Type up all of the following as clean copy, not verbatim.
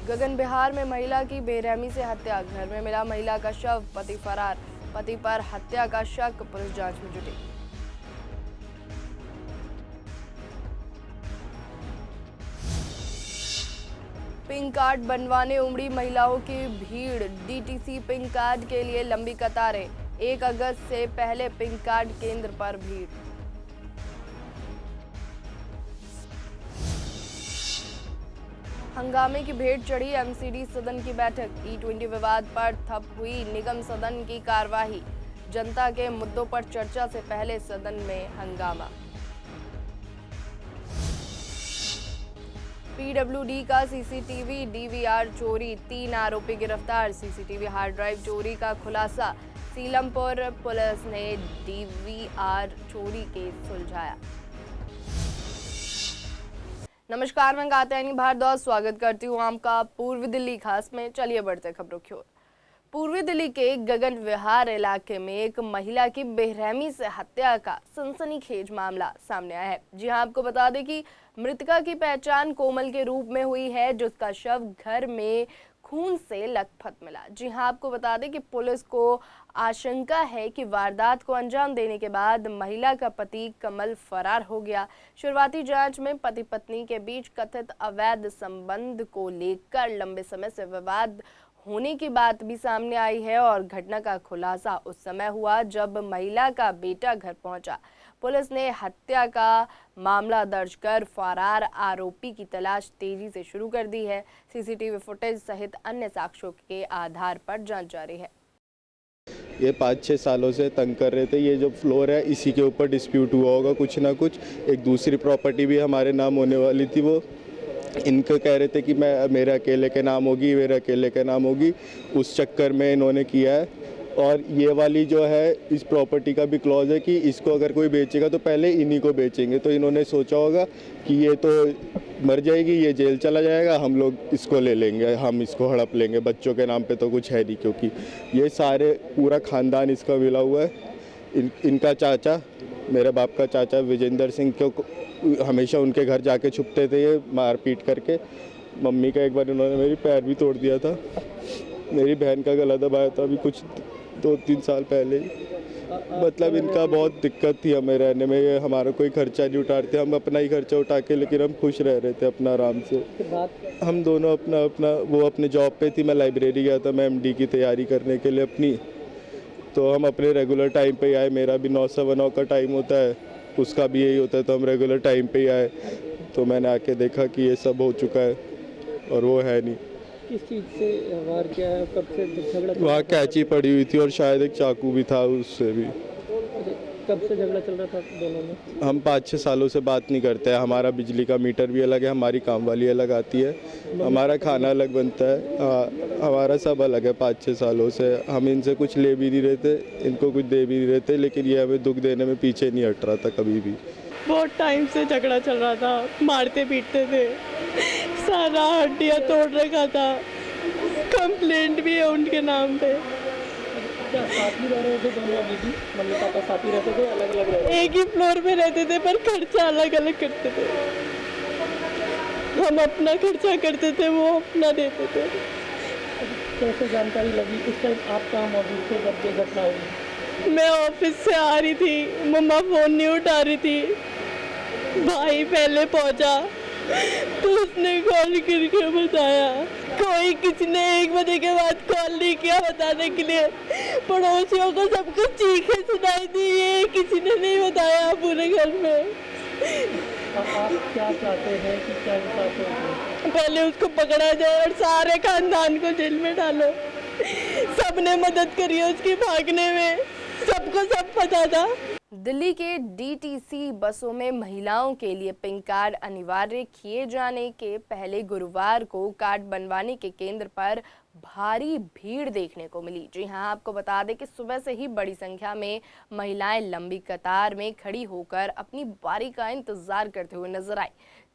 गगन बिहार में महिला की बेरहमी से हत्या, घर में मिला महिला का शव, पति फरार, पति पर हत्या का शक, पुलिस जांच में जुटी। पिंक कार्ड बनवाने उमड़ी महिलाओं की भीड़, डीटीसी पिंक कार्ड के लिए लंबी कतारें, 1 अगस्त से पहले पिंक कार्ड केंद्र पर भीड़। हंगामे की भेंट चढ़ी एमसीडी सदन की बैठक, E20 विवाद पर ठप हुई निगम सदन की कार्यवाही, जनता के मुद्दों पर चर्चा से पहले सदन में हंगामा। पीडब्ल्यूडी का सीसीटीवी डीवीआर चोरी, 3 आरोपी गिरफ्तार, सीसीटीवी हार्ड ड्राइव चोरी का खुलासा, सीलमपुर पुलिस ने डीवीआर चोरी केस सुलझाया। नमस्कार, मैं कात्यायनी भारद्वाज स्वागत करती हूँ आपका पूर्वी दिल्ली खास में। चलिए बढ़ते खबरों की ओर। पूर्वी दिल्ली के गगन विहार इलाके में एक महिला की बेरहमी से हत्या का सनसनीखेज मामला सामने आया है। जी हां, आपको बता दें कि मृतका की पहचान कोमल के रूप में हुई है, जिसका शव घर में खून से लथपथ मिला। जी हां, आपको बता दें कि पुलिस को आशंका है कि वारदात को अंजाम देने के बाद महिला का पति कमल फरार हो गया। शुरुआती जांच में पति पत्नी के बीच कथित अवैध संबंध को लेकर लंबे समय से विवाद होने की बात भी सामने आई है और घटना का खुलासा उस समय हुआ जब महिला का बेटा घर पहुंचा। पुलिस ने हत्या का मामला दर्ज कर फरार आरोपी की तलाश तेजी से शुरू कर दी है। सीसीटीवी फुटेज सहित अन्य साक्ष्यों के आधार पर जांच जारी है। ये 5-6 सालों से तंग कर रहे थे। ये जो फ्लोर है इसी के ऊपर डिस्प्यूट हुआ होगा कुछ ना कुछ। एक दूसरी प्रॉपर्टी भी हमारे नाम होने वाली थी, वो इनको कह रहे थे कि मेरे अकेले के नाम होगी, मेरे अकेले के नाम होगी। उस चक्कर में इन्होंने किया है। और ये वाली जो है इस प्रॉपर्टी का भी क्लॉज है कि इसको अगर कोई बेचेगा तो पहले इन्हीं को बेचेंगे। तो इन्होंने सोचा होगा कि ये तो मर जाएगी, ये जेल चला जाएगा, हम लोग इसको ले लेंगे, हम इसको हड़प लेंगे। बच्चों के नाम पे तो कुछ है नहीं, क्योंकि ये सारे पूरा ख़ानदान इसका मिला हुआ है। इनका चाचा, मेरे बाप का चाचा विजेंद्र सिंह को हमेशा उनके घर जाके छुपते थे ये मारपीट करके। मम्मी का एक बार इन्होंने मेरी पैर भी तोड़ दिया था। मेरी बहन का गला दबाया था अभी कुछ 2-3 साल पहले। मतलब इनका बहुत दिक्कत थी हमें रहने में। ये हमारा कोई खर्चा नहीं उठाते, हम अपना ही खर्चा उठा के, लेकिन हम खुश रह रहे थे अपना आराम से। हम दोनों अपना वो अपने जॉब पे थी, मैं लाइब्रेरी गया था, मैं एमडी की तैयारी करने के लिए अपनी। तो हम अपने रेगुलर टाइम पे आए। मेरा भी 9 सवा 9 का टाइम होता है, उसका भी यही होता है, तो हम रेगुलर टाइम पे ही आए। तो मैंने आके देखा कि ये सब हो चुका है और वो है नहीं। किस चीज़ से वार किया है, कब से झगड़ा? वहाँ कैंची पड़ी हुई थी और शायद एक चाकू भी था उससे भी। कब से झगड़ा चल रहा था दोनों में? हम 5-6 सालों से बात नहीं करते हैं। हमारा बिजली का मीटर भी अलग है, हमारी काम वाली अलग आती है, हमारा खाना अलग बनता है, हमारा सब अलग है। 5-6 सालों से हम इनसे कुछ ले भी नहीं रहते, इनको कुछ दे भी नहीं रहते, लेकिन ये हमें दुख देने में पीछे नहीं हट रहा था कभी भी। बहुत टाइम से झगड़ा चल रहा था, मारते पीटते थे, सारा हड्डियाँ तोड़ रखा था, कंप्लेंट भी है उनके नाम पे। क्या साथ ही रह रहे थे दोनों? दीदी मम्मी पापा साथ ही रहते थे, अलग अलग रहते थे? एक ही फ्लोर पे रहते थे पर खर्चा अलग अलग करते थे। हम अपना खर्चा करते थे, वो अपना देते थे। कैसे जानकारी लगी? उस टाइम आप कहाँ मौजूद थे जब ये घटना हुई? मैं ऑफिस से आ रही थी, मम्मा फ़ोन नहीं उठा रही थी, भाई पहले पहुंचा तो उसने कॉल करके बताया। कोई किसी ने 1 बजे के बाद कॉल नहीं किया बताने के लिए। पड़ोसियों को सबको चीखें सुनाई दी, ये किसी ने नहीं बताया पूरे घर में। आप क्या चाहते हैं कि क्या इंसाफ हो? पहले उसको पकड़ा जाए और सारे खानदान को जेल में डालो। सबने मदद करी है उसकी भागने में, सबको सब पता था। दिल्ली के डीटीसी बसों में महिलाओं के लिए पिंक कार्ड अनिवार्य किए जाने के पहले गुरुवार को कार्ड बनवाने के केंद्र पर भारी भीड़ देखने को मिली। जी हां, आपको बता दें कि सुबह से ही बड़ी संख्या में महिलाएं लंबी कतार में खड़ी होकर अपनी बारी का इंतजार करते हुए नजर आई।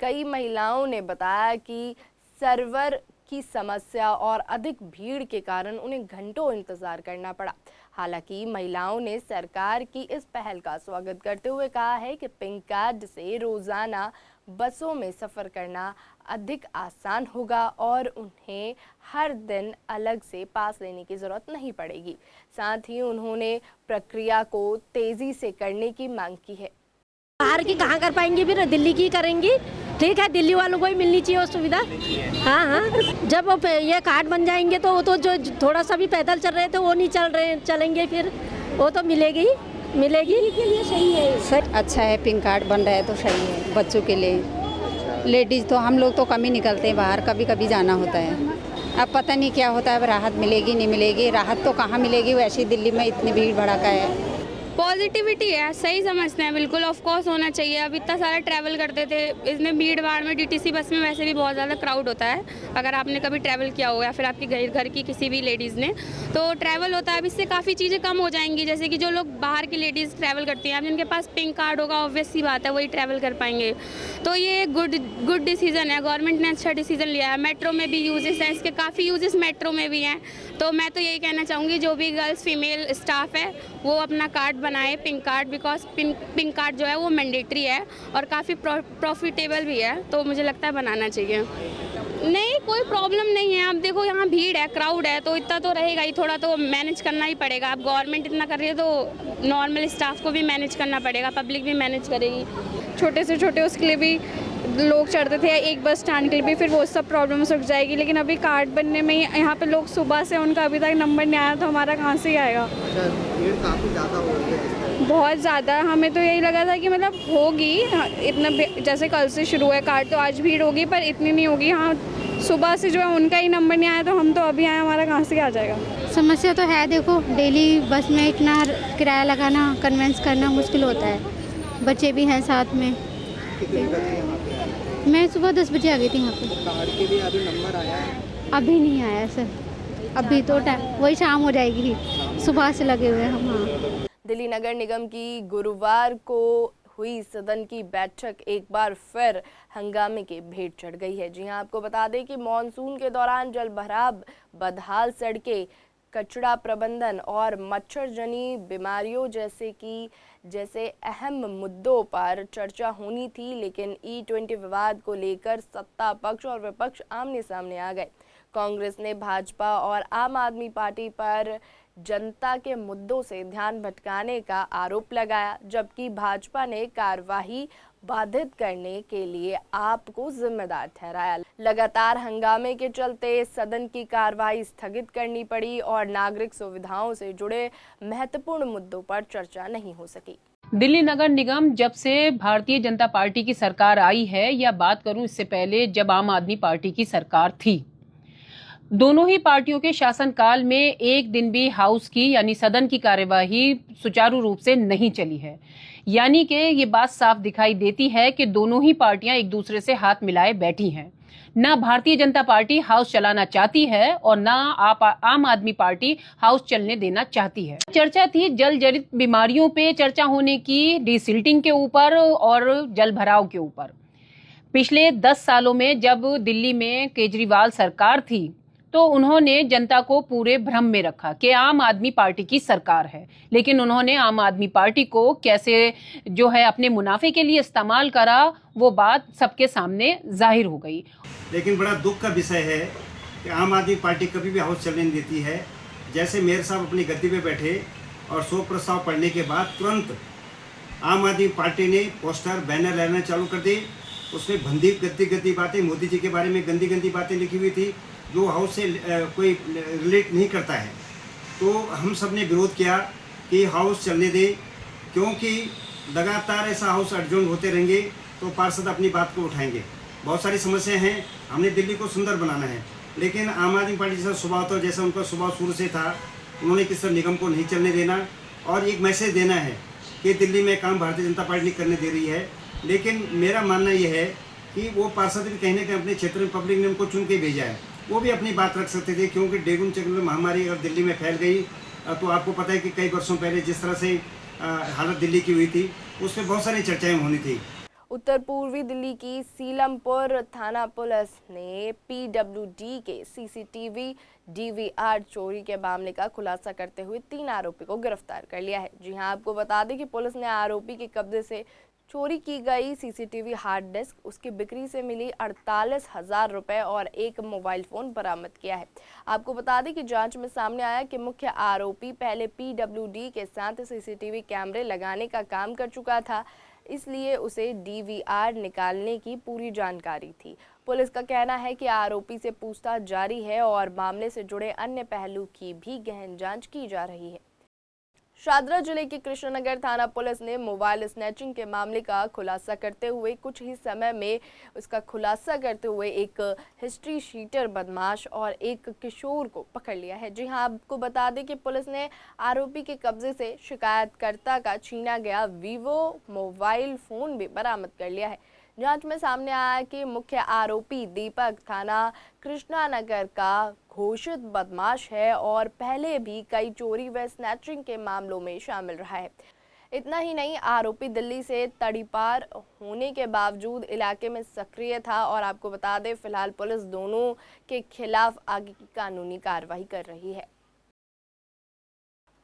कई महिलाओं ने बताया कि सर्वर की समस्या और अधिक भीड़ के कारण उन्हें घंटों इंतजार करना पड़ा। हालांकि महिलाओं ने सरकार की इस पहल का स्वागत करते हुए कहा है कि पिंक कार्ड से रोजाना बसों में सफ़र करना अधिक आसान होगा और उन्हें हर दिन अलग से पास लेने की ज़रूरत नहीं पड़ेगी। साथ ही उन्होंने प्रक्रिया को तेज़ी से करने की मांग की है। बाहर की कहाँ कर पाएंगी, फिर दिल्ली की करेंगी। ठीक है, दिल्ली वालों को ही मिलनी चाहिए वो सुविधा। हाँ, जब ये कार्ड बन जाएंगे तो वो तो जो थोड़ा सा भी पैदल चल रहे थे वो नहीं चलेंगे, फिर वो तो मिलेगी के लिए सही है। सर अच्छा है, पिंक कार्ड बन रहा है तो सही है बच्चों के लिए। लेडीज़ तो हम लोग तो कम ही निकलते हैं बाहर, कभी कभी जाना होता है। अब पता नहीं क्या होता है, अब राहत मिलेगी नहीं मिलेगी। राहत तो कहाँ मिलेगी, वैसे ही दिल्ली में इतनी भीड़ भड़ाका है। पॉजिटिविटी है, सही समझते हैं, बिल्कुल ऑफ कोर्स होना चाहिए। अब इतना सारा ट्रैवल करते थे, इसमें भीड़ भाड़ में डीटीसी बस में वैसे भी बहुत ज़्यादा क्राउड होता है। अगर आपने कभी ट्रैवल किया हो या फिर आपकी घर की किसी भी लेडीज़ ने, तो ट्रैवल होता है। अब इससे काफ़ी चीज़ें कम हो जाएंगी, जैसे कि जो लोग बाहर की लेडीज़ ट्रैवल करती हैं, अब जिनके पास पिंक कार्ड होगा ऑब्वियस सी बात है वही ट्रैवल कर पाएंगे। तो ये गुड डिसीज़न है, गवर्नमेंट ने अच्छा डिसीज़न लिया है। मेट्रो में भी यूजेस हैं, इसके काफ़ी यूजेस मेट्रो में भी हैं। तो मैं तो यही कहना चाहूँगी, जो भी गर्ल्स फीमेल स्टाफ है वो अपना कार्ड बनाए, pink card, because pink card जो है वो मैंडेटरी है और काफ़ी प्रॉफिटेबल भी है। तो मुझे लगता है बनाना चाहिए। नहीं, कोई प्रॉब्लम नहीं है। अब देखो यहाँ भीड़ है, क्राउड है, तो इतना तो रहेगा ही, थोड़ा तो मैनेज करना ही पड़ेगा। अब गवर्नमेंट इतना कर रही है तो नॉर्मल स्टाफ को भी मैनेज करना पड़ेगा, पब्लिक भी मैनेज करेगी। छोटे से छोटे उसके लिए भी लोग चढ़ते थे, एक बस स्टैंड के लिए भी, फिर वो सब प्रॉब्लम्स रुक जाएगी। लेकिन अभी कार्ड बनने में यहाँ पे लोग सुबह से, उनका अभी तक नंबर नहीं आया, तो हमारा कहाँ से आएगा। भीड़ काफ़ी ज़्यादा हो रही है, बहुत ज़्यादा। हमें तो यही लगा था कि मतलब होगी इतना, जैसे कल से शुरू है कार्ड, तो आज भीड़ होगी, पर इतनी नहीं होगी। हाँ, सुबह से जो है उनका ही नंबर नहीं आया, तो हम तो अभी आए, हमारा कहाँ से आ जाएगा। समस्या तो है, देखो डेली बस में इतना किराया लगाना, कन्वेंस करना मुश्किल होता है। बच्चे भी हैं साथ में। कितनी बजे यहाँ पे? मैं सुबह 10 बजे आ गई थी यहाँ पे। कार्ड के लिए अभी नंबर आया है? अभी नहीं आया सर, अभी तो टाइम वही शाम हो जाएगी, सुबह से लगे हुए हम। हाँ, दिल्ली नगर निगम की गुरुवार को हुई सदन की बैठक एक बार फिर हंगामे के भेंट चढ़ गई है। जी हां, आपको बता दें कि मॉनसून के दौरान जल भराव, बदहाल सड़कें, कचरा प्रबंधन और मच्छर जनी बीमारियों जैसे अहम मुद्दों पर चर्चा होनी थी, लेकिन E20 विवाद को लेकर सत्ता पक्ष और विपक्ष आमने सामने आ गए। कांग्रेस ने भाजपा और आम आदमी पार्टी पर जनता के मुद्दों से ध्यान भटकाने का आरोप लगाया, जबकि भाजपा ने कार्यवाही बाधित करने के लिए आपको जिम्मेदार ठहराया। लगातार हंगामे के चलते सदन की कार्यवाही स्थगित करनी पड़ी और नागरिक सुविधाओं से जुड़े महत्वपूर्ण मुद्दों पर चर्चा नहीं हो सकी। दिल्ली नगर निगम जब से भारतीय जनता पार्टी की सरकार आई है, या बात करूं इससे पहले जब आम आदमी पार्टी की सरकार थी, दोनों ही पार्टियों के शासनकाल में एक दिन भी हाउस की यानी सदन की कार्यवाही सुचारू रूप से नहीं चली है। यानी कि ये बात साफ दिखाई देती है कि दोनों ही पार्टियां एक दूसरे से हाथ मिलाए बैठी हैं। ना भारतीय जनता पार्टी हाउस चलाना चाहती है और ना आम आदमी पार्टी हाउस चलने देना चाहती है। चर्चा थी जल जनित बीमारियों पे चर्चा होने की, डिसिल्टिंग के ऊपर और जल भराव के ऊपर। पिछले 10 सालों में जब दिल्ली में केजरीवाल सरकार थी तो उन्होंने जनता को पूरे भ्रम में रखा कि आम आदमी पार्टी की सरकार है, लेकिन उन्होंने आम आदमी पार्टी को कैसे जो है अपने मुनाफे के लिए इस्तेमाल करा, वो बात सबके सामने जाहिर हो गई। लेकिन बड़ा दुख का विषय है कि आम आदमी पार्टी कभी भी हाउस चलने नहीं देती है। जैसे मेयर साहब अपनी गद्दी पे बैठे और शोक प्रस्ताव पढ़ने के बाद तुरंत आम आदमी पार्टी ने पोस्टर बैनर लगाना चालू कर दी। उसमें गंदी बातें, मोदी जी के बारे में गंदी बातें लिखी हुई थी जो हाउस से कोई रिलेट नहीं करता है। तो हम सब ने विरोध किया कि हाउस चलने दें, क्योंकि लगातार ऐसा हाउस एडजॉर्न होते रहेंगे तो पार्षद अपनी बात को उठाएंगे। बहुत सारी समस्याएं हैं, हमने दिल्ली को सुंदर बनाना है, लेकिन आम आदमी पार्टी जैसा स्वभाव तो जैसा उनका स्वभाव शुरू से था, उन्होंने किसी निगम को नहीं चलने देना और एक मैसेज देना है कि दिल्ली में काम भारतीय जनता पार्टी नहीं करने दे रही है। लेकिन मेरा मानना यह है कि वो पार्षद भी कहीं ना कहीं अपने क्षेत्र में पब्लिक ने उनको चुन के भेजा है, वो भी अपनी बात रख सकते थे, क्योंकि डेंगू चिकनगुनिया महामारी अगर दिल्ली में फैल गई तो आपको पता है कि कई वर्षों पहले जिस तरह से हालत दिल्ली की हुई थी, उसमें बहुत सारी चर्चाएं होनी थी। उत्तर पूर्वी दिल्ली की सीलमपुर थाना पुलिस ने PWD के CCTV DVR चोरी के मामले का खुलासा करते हुए 3 आरोपी को गिरफ्तार कर लिया है। जी हां, आपको बता दें कि पुलिस ने आरोपी के कब्जे से चोरी की गई सीसीटीवी हार्ड डिस्क, उसकी बिक्री से मिली 48,000 रुपए और एक मोबाइल फ़ोन बरामद किया है। आपको बता दें कि जांच में सामने आया कि मुख्य आरोपी पहले पीडब्ल्यूडी के साथ सीसीटीवी कैमरे लगाने का काम कर चुका था, इसलिए उसे डीवीआर निकालने की पूरी जानकारी थी। पुलिस का कहना है कि आरोपी से पूछताछ जारी है और मामले से जुड़े अन्य पहलू की भी गहन जांच की जा रही है। शादरा जिले की कृष्णनगर थाना पुलिस ने मोबाइल स्नैचिंग के मामले का खुलासा करते हुए कुछ ही समय में उसका खुलासा करते हुए एक हिस्ट्री शीटर बदमाश और एक किशोर को पकड़ लिया है। जी हां, आपको बता दें कि पुलिस ने आरोपी के कब्जे से शिकायतकर्ता का छीना गया वीवो मोबाइल फ़ोन भी बरामद कर लिया है। जांच में सामने आया कि मुख्य आरोपी दीपक थाना कृष्णानगर का घोषित बदमाश है और पहले भी कई चोरी व स्नैचिंग के मामलों में शामिल रहा है। इतना ही नहीं, आरोपी दिल्ली से तड़ीपार होने के बावजूद इलाके में सक्रिय था और आपको बता दें फिलहाल पुलिस दोनों के खिलाफ आगे की कानूनी कार्रवाई कर रही है।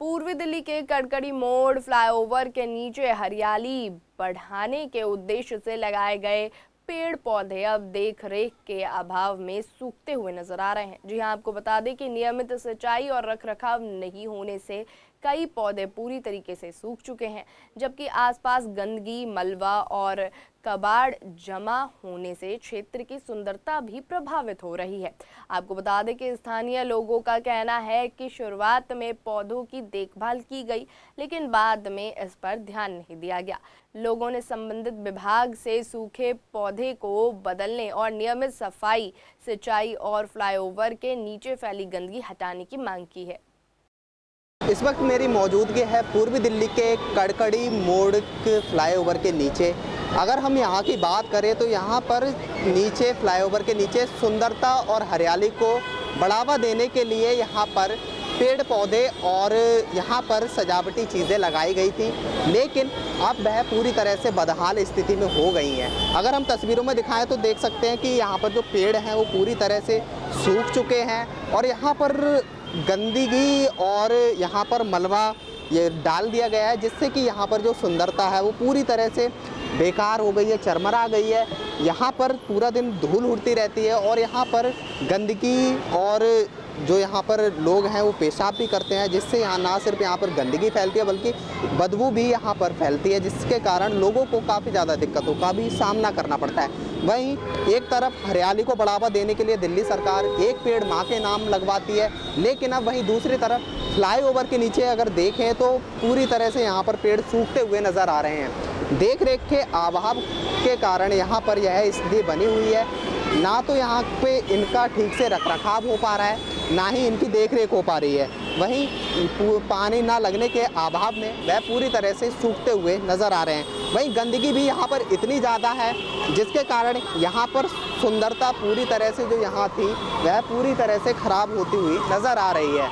पूर्वी दिल्ली के कड़कड़ी मोड़ फ्लाईओवर के नीचे हरियाली बढ़ाने के उद्देश्य से लगाए गए पेड़ पौधे अब देख रेख के अभाव में सूखते हुए नजर आ रहे हैं। जी हां, आपको बता दें कि नियमित सिंचाई और रखरखाव नहीं होने से कई पौधे पूरी तरीके से सूख चुके हैं, जबकि आसपास गंदगी, मलबा और कबाड़ जमा होने से क्षेत्र की सुंदरता भी प्रभावित हो रही है। आपको बता दें कि स्थानीय लोगों का कहना है कि शुरुआत में पौधों की देखभाल की गई, लेकिन बाद में इस पर ध्यान नहीं दिया गया। लोगों ने संबंधित विभाग से सूखे पौधे को बदलने और नियमित सफाई, सिंचाई और फ्लाईओवर के नीचे फैली गंदगी हटाने की मांग की है। इस वक्त मेरी मौजूदगी है पूर्वी दिल्ली के कड़कड़ी मोड़ के फ्लाईओवर के नीचे। अगर हम यहाँ की बात करें तो यहाँ पर नीचे फ्लाईओवर के नीचे सुंदरता और हरियाली को बढ़ावा देने के लिए यहाँ पर पेड़ पौधे और यहाँ पर सजावटी चीज़ें लगाई गई थी, लेकिन अब वह पूरी तरह से बदहाल स्थिति में हो गई हैं। अगर हम तस्वीरों में दिखाएं तो देख सकते हैं कि यहाँ पर जो पेड़ हैं वो पूरी तरह से सूख चुके हैं और यहाँ पर गंदगी और यहाँ पर मलबा ये डाल दिया गया है, जिससे कि यहाँ पर जो सुंदरता है वो पूरी तरह से बेकार हो गई है, चरमरा गई है। यहाँ पर पूरा दिन धूल उड़ती रहती है और यहाँ पर गंदगी और जो यहाँ पर लोग हैं वो पेशाब भी करते हैं, जिससे यहाँ ना सिर्फ यहाँ पर गंदगी फैलती है बल्कि बदबू भी यहाँ पर फैलती है, जिसके कारण लोगों को काफ़ी ज़्यादा दिक्कतों का भी सामना करना पड़ता है। वहीं एक तरफ हरियाली को बढ़ावा देने के लिए दिल्ली सरकार एक पेड़ माँ के नाम लगवाती है, लेकिन अब वहीं दूसरी तरफ फ्लाईओवर के नीचे अगर देखें तो पूरी तरह से यहाँ पर पेड़ सूखते हुए नज़र आ रहे हैं। देख रेख के अभाव के कारण यहाँ पर यह स्थिति बनी हुई है। ना तो यहाँ पे इनका ठीक से रखरखाव हो पा रहा है, ना ही इनकी देखरेख हो पा रही है। वहीं पानी ना लगने के अभाव में वह पूरी तरह से सूखते हुए नज़र आ रहे हैं। वहीं गंदगी भी यहाँ पर इतनी ज़्यादा है जिसके कारण यहाँ पर सुंदरता पूरी तरह से जो यहाँ थी वह पूरी तरह से ख़राब होती हुई नज़र आ रही है।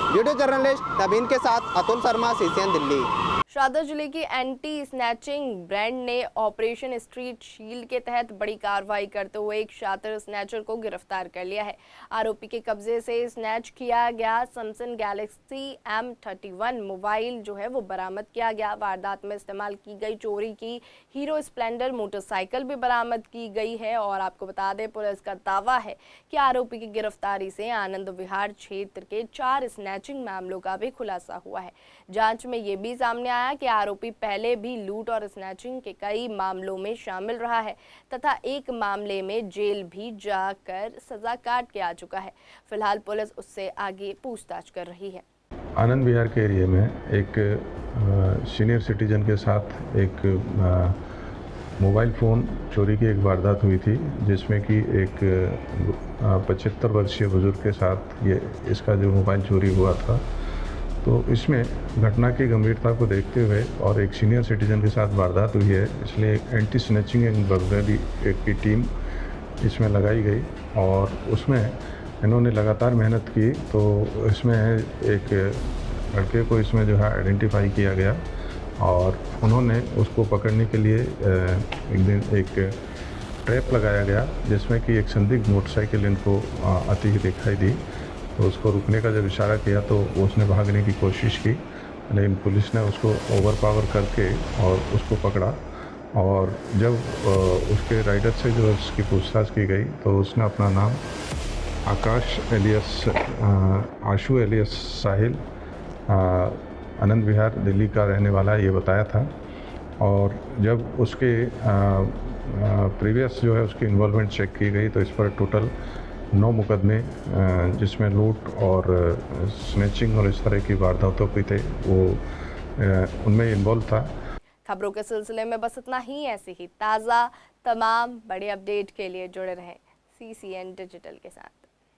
वीडियो जर्नलिस्ट नवीन के साथ अतुल शर्मा, CCN दिल्ली। शादरा जिले की एंटी स्नैचिंग ब्रांड ने ऑपरेशन स्ट्रीट शील्ड के तहत बड़ी कार्रवाई करते हुए एक शातिर स्नैचर को गिरफ्तार कर लिया है। आरोपी के कब्जे से स्नैच किया गया सैमसंग गैलेक्सी M31 मोबाइल जो है वो बरामद किया गया। वारदात में इस्तेमाल की गई चोरी की हीरो स्प्लेंडर मोटरसाइकिल भी बरामद की गई है और आपको बता दें पुलिस का दावा है कि आरोपी की गिरफ्तारी से आनंद विहार क्षेत्र के 4 स्नैचिंग मामलों का भी खुलासा हुआ है। जांच में ये भी सामने आया कि आरोपी पहले भी लूट और स्नैचिंग के कई मामलों में शामिल रहा है तथा एक मामले में जेल भी जाकर सजा काट के आ चुका है। फिलहाल पुलिस उससे आगे पूछताछ कर रही है। आनंद विहार के एरिया में एक सीनियर सिटीजन के साथ एक मोबाइल फ़ोन चोरी की एक वारदात हुई थी, जिसमें कि एक 75 वर्षीय बुजुर्ग के साथ ये इसका जो मोबाइल चोरी हुआ था। तो इसमें घटना की गंभीरता को देखते हुए और एक सीनियर सिटीजन के साथ वारदात हुई है, इसलिए एंटी स्नैचिंग एंड बर्गलरी की टीम इसमें लगाई गई और उसमें इन्होंने लगातार मेहनत की। तो इसमें एक लड़के को इसमें जो है आइडेंटिफाई किया गया और उन्होंने उसको पकड़ने के लिए एक दिन एक ट्रैप लगाया गया, जिसमें कि एक संदिग्ध मोटरसाइकिल इनको आती हुई दिखाई दी। तो उसको रुकने का जब इशारा किया तो उसने भागने की कोशिश की, लेकिन पुलिस ने उसको ओवरपावर करके और उसको पकड़ा और जब उसके राइडर से जो उसकी पूछताछ की गई तो उसने अपना नाम आकाश एलियस आशु एलियस साहिल आनंद विहार दिल्ली का रहने वाला ये बताया था। और जब उसके प्रीवियस जो है उसकी इन्वॉल्वमेंट चेक की गई तो इस पर टोटल 9 मुकदमे जिसमें लूट और स्नैचिंग और इस तरह की वारदातों की थे वो उनमें इन्वॉल्व था। खबरों के सिलसिले में बस इतना ही। ऐसी ही ताज़ा तमाम बड़े अपडेट के लिए जुड़े रहें CCN डिजिटल के साथ।